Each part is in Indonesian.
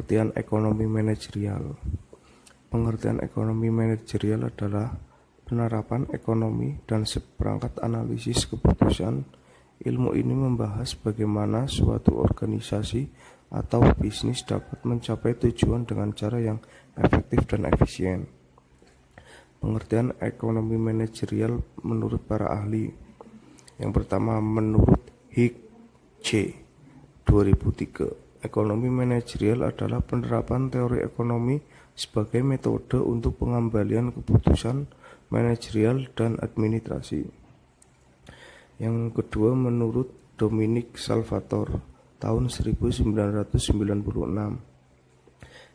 Pengertian ekonomi manajerial. Pengertian ekonomi manajerial adalah penerapan ekonomi dan seperangkat analisis keputusan. Ilmu ini membahas bagaimana suatu organisasi atau bisnis dapat mencapai tujuan dengan cara yang efektif dan efisien. Pengertian ekonomi manajerial menurut para ahli. Yang pertama, menurut Hik C. 2003. Ekonomi manajerial adalah penerapan teori ekonomi sebagai metode untuk pengambilan keputusan manajerial dan administrasi. Yang kedua, menurut Dominic Salvatore tahun 1996.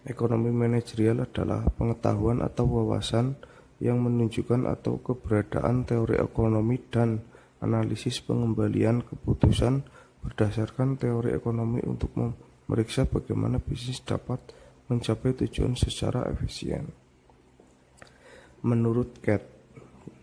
Ekonomi manajerial adalah pengetahuan atau wawasan yang menunjukkan atau keberadaan teori ekonomi dan analisis pengembalian keputusan berdasarkan teori ekonomi untuk memeriksa bagaimana bisnis dapat mencapai tujuan secara efisien. Menurut Cat,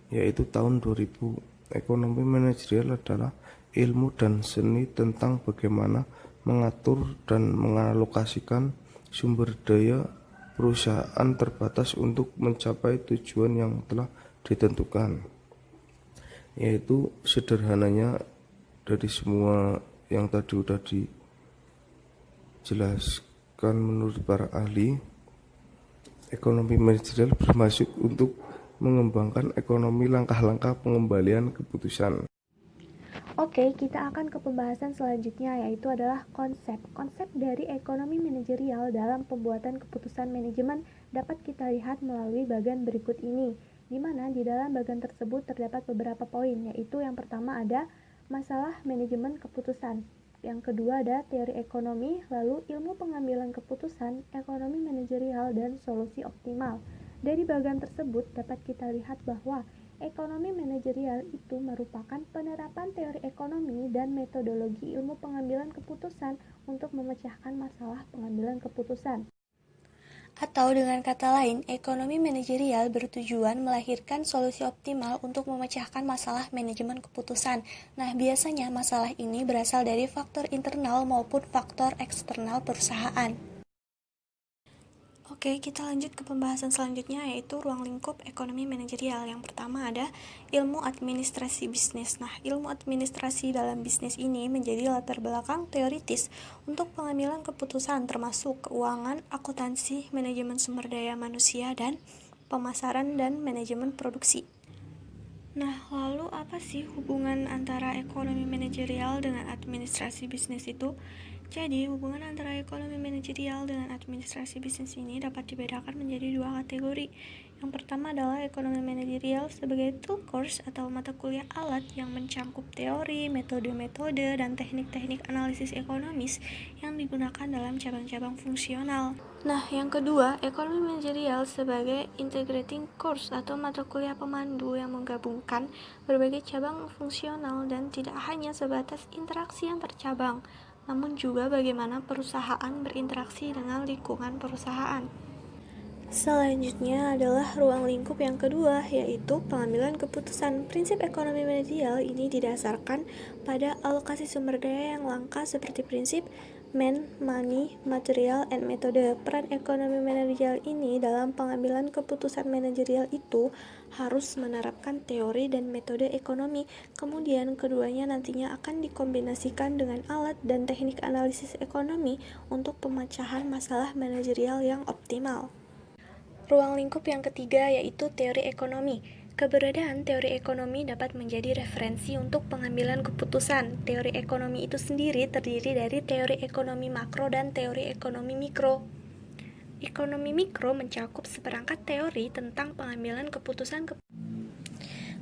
yaitu tahun 2000, ekonomi manajerial adalah ilmu dan seni tentang bagaimana mengatur dan mengalokasikan sumber daya perusahaan terbatas untuk mencapai tujuan yang telah ditentukan. Yaitu sederhananya dari semua yang tadi sudah dijelaskan menurut para ahli, ekonomi manajerial bermaksud untuk mengembangkan ekonomi langkah-langkah pengembalian keputusan. Oke, kita akan ke pembahasan selanjutnya, yaitu adalah konsep. Konsep dari ekonomi manajerial dalam pembuatan keputusan manajemen dapat kita lihat melalui bagian berikut ini, di mana di dalam bagian tersebut terdapat beberapa poin, yaitu yang pertama ada masalah manajemen keputusan. Yang kedua ada teori ekonomi, lalu ilmu pengambilan keputusan, ekonomi manajerial, dan solusi optimal. Dari bagian tersebut dapat kita lihat bahwa ekonomi manajerial itu merupakan penerapan teori ekonomi dan metodologi ilmu pengambilan keputusan untuk memecahkan masalah pengambilan keputusan. Atau dengan kata lain, ekonomi manajerial bertujuan melahirkan solusi optimal untuk memecahkan masalah manajemen keputusan. Nah, biasanya masalah ini berasal dari faktor internal maupun faktor eksternal perusahaan. Oke, kita lanjut ke pembahasan selanjutnya, yaitu ruang lingkup ekonomi manajerial. Yang pertama ada ilmu administrasi bisnis. Nah, ilmu administrasi dalam bisnis ini menjadi latar belakang teoritis untuk pengambilan keputusan termasuk keuangan, akuntansi, manajemen sumber daya manusia, dan pemasaran dan manajemen produksi. Nah, lalu apa sih hubungan antara ekonomi manajerial dengan administrasi bisnis itu? Jadi, hubungan antara ekonomi manajerial dengan administrasi bisnis ini dapat dibedakan menjadi dua kategori. Yang pertama adalah ekonomi manajerial sebagai tool course atau mata kuliah alat yang mencangkup teori, metode-metode, dan teknik-teknik analisis ekonomis yang digunakan dalam cabang-cabang fungsional. Nah, yang kedua, ekonomi manajerial sebagai integrating course atau mata kuliah pemandu yang menggabungkan berbagai cabang fungsional dan tidak hanya sebatas interaksi antar cabang, namun juga bagaimana perusahaan berinteraksi dengan lingkungan perusahaan. Selanjutnya adalah ruang lingkup yang kedua, yaitu pengambilan keputusan. Prinsip ekonomi manajerial ini didasarkan pada alokasi sumber daya yang langka seperti prinsip man, money, material, and metode. Peran ekonomi manajerial ini dalam pengambilan keputusan manajerial itu harus menerapkan teori dan metode ekonomi. Kemudian keduanya nantinya akan dikombinasikan dengan alat dan teknik analisis ekonomi untuk pemecahan masalah manajerial yang optimal. Ruang lingkup yang ketiga yaitu teori ekonomi. Keberadaan teori ekonomi dapat menjadi referensi untuk pengambilan keputusan. Teori ekonomi itu sendiri terdiri dari teori ekonomi makro dan teori ekonomi mikro. Ekonomi mikro mencakup seperangkat teori tentang pengambilan keputusan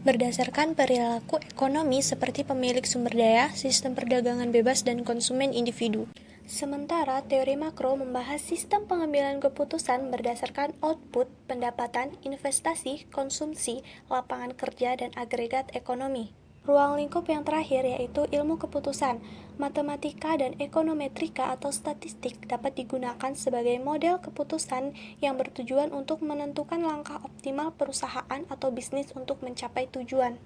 berdasarkan perilaku ekonomi seperti pemilik sumber daya, sistem perdagangan bebas, dan konsumen individu. Sementara teori makro membahas sistem pengambilan keputusan berdasarkan output, pendapatan, investasi, konsumsi, lapangan kerja, dan agregat ekonomi. Ruang lingkup yang terakhir yaitu ilmu keputusan. Matematika dan ekonometrika atau statistik dapat digunakan sebagai model keputusan yang bertujuan untuk menentukan langkah optimal perusahaan atau bisnis untuk mencapai tujuan.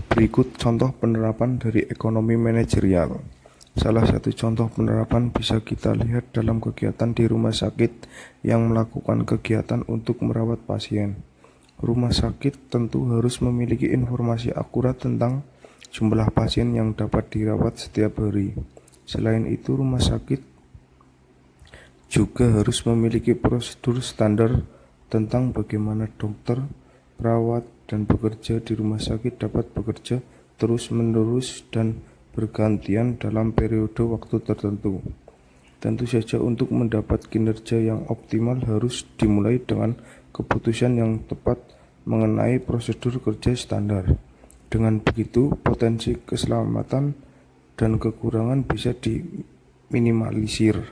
Berikut contoh penerapan dari ekonomi manajerial. Salah satu contoh penerapan bisa kita lihat dalam kegiatan di rumah sakit yang melakukan kegiatan untuk merawat pasien. Rumah sakit tentu harus memiliki informasi akurat tentang jumlah pasien yang dapat dirawat setiap hari. Selain itu, rumah sakit juga harus memiliki prosedur standar tentang bagaimana dokter, perawat, dan pekerja di rumah sakit dapat bekerja terus-menerus dan bergantian dalam periode waktu tertentu. Tentu saja untuk mendapat kinerja yang optimal harus dimulai dengan keputusan yang tepat mengenai prosedur kerja standar. Dengan begitu, potensi keselamatan dan kekurangan bisa diminimalisir.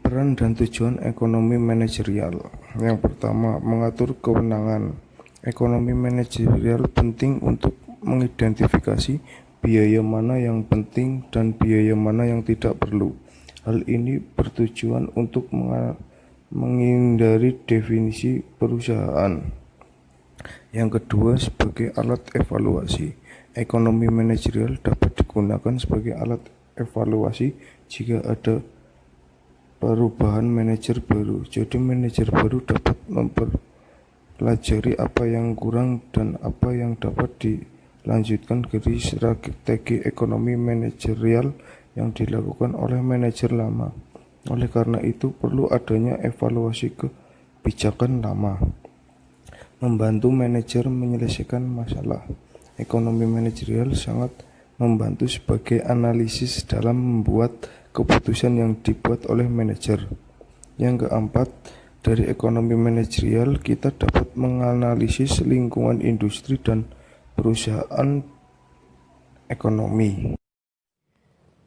Peran dan tujuan ekonomi manajerial. Yang pertama, mengatur kewenangan. Ekonomi manajerial penting untuk mengidentifikasi biaya mana yang penting dan biaya mana yang tidak perlu. Hal ini bertujuan untuk menghindari definisi perusahaan. Yang kedua, sebagai alat evaluasi. Ekonomi manajerial dapat digunakan sebagai alat evaluasi jika ada perubahan manajer baru. Jadi manajer baru dapat mempelajari apa yang kurang dan apa yang dapat dilanjutkan dari strategi ekonomi manajerial yang dilakukan oleh manajer lama. Oleh karena itu perlu adanya evaluasi kebijakan lama. Membantu manajer menyelesaikan masalah. Ekonomi manajerial sangat membantu sebagai analisis dalam membuat keputusan yang dibuat oleh manajer. Yang keempat, dari ekonomi manajerial kita dapat menganalisis lingkungan industri dan perusahaan ekonomi.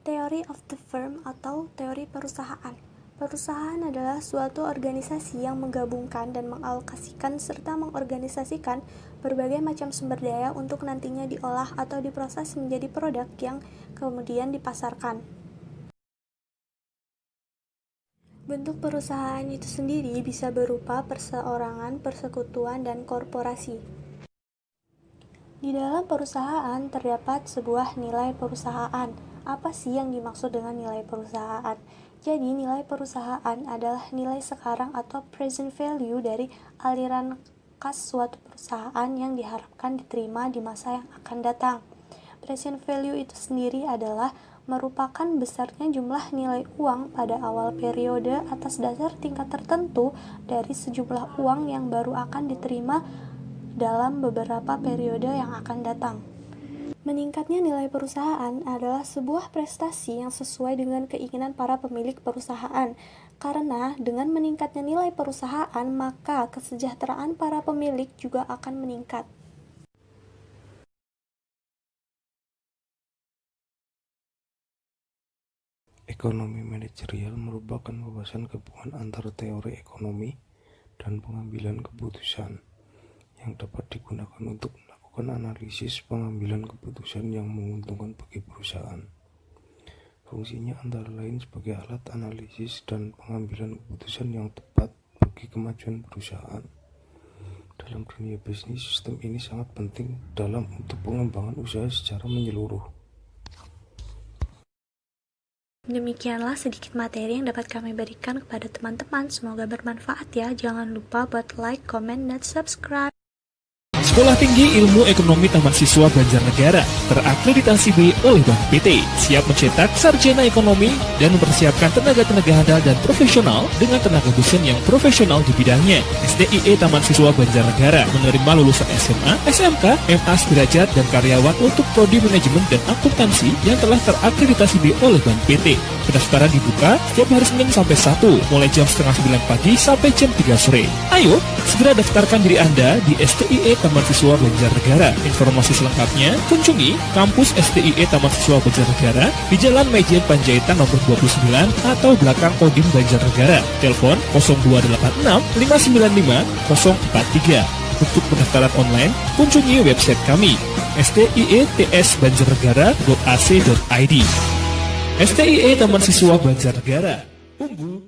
Theory of the firm atau teori perusahaan. Perusahaan adalah suatu organisasi yang menggabungkan dan mengalokasikan serta mengorganisasikan berbagai macam sumber daya untuk nantinya diolah atau diproses menjadi produk yang kemudian dipasarkan. Bentuk perusahaan itu sendiri bisa berupa perseorangan, persekutuan, dan korporasi. Di dalam perusahaan terdapat sebuah nilai perusahaan. Apa sih yang dimaksud dengan nilai perusahaan? Jadi, nilai perusahaan adalah nilai sekarang atau present value dari aliran kas suatu perusahaan yang diharapkan diterima di masa yang akan datang. Present value itu sendiri adalah merupakan besarnya jumlah nilai uang pada awal periode atas dasar tingkat tertentu dari sejumlah uang yang baru akan diterima dalam beberapa periode yang akan datang. Meningkatnya nilai perusahaan adalah sebuah prestasi yang sesuai dengan keinginan para pemilik perusahaan. Karena dengan meningkatnya nilai perusahaan, maka kesejahteraan para pemilik juga akan meningkat. Ekonomi manajerial merupakan wawasan gabungan antara teori ekonomi dan pengambilan keputusan yang dapat digunakan untuk analisis pengambilan keputusan yang menguntungkan bagi perusahaan. Fungsinya antara lain sebagai alat analisis dan pengambilan keputusan yang tepat bagi kemajuan perusahaan. Dalam dunia bisnis, sistem ini sangat penting dalam untuk pengembangan usaha secara menyeluruh. Demikianlah sedikit materi yang dapat kami berikan kepada teman-teman. Semoga bermanfaat ya. Jangan lupa buat like, comment, dan subscribe. Sekolah Tinggi Ilmu Ekonomi Taman Siswa Banjarnegara terakreditasi B oleh Bank PT, siap mencetak sarjana ekonomi dan mempersiapkan tenaga-tenaga handal dan profesional dengan tenaga dosen yang profesional di bidangnya. SDIE Taman Siswa Banjarnegara menerima lulusan SMA, SMK, MA sederajat dan karyawan untuk prodi manajemen dan akuntansi yang telah terakreditasi B oleh Bank PT. Pendaftaran dibuka setiap hari Senin sampai Sabtu, mulai jam 8:30 pagi sampai jam 3 sore. Ayo, segera daftarkan diri Anda di SDIE Taman Siswa Banjarnegara. Informasi selengkapnya kunjungi kampus SDIE Taman Siswa Banjarnegara di Jalan Maijen Panjaitan nomor 29 atau belakang Kodim Banjarnegara. Telepon 0286 595 043. Untuk pendaftaran online, kunjungi website kami sdietsbanjarnegara.ac.id. SDIE Taman Siswa Banjarnegara. Unggul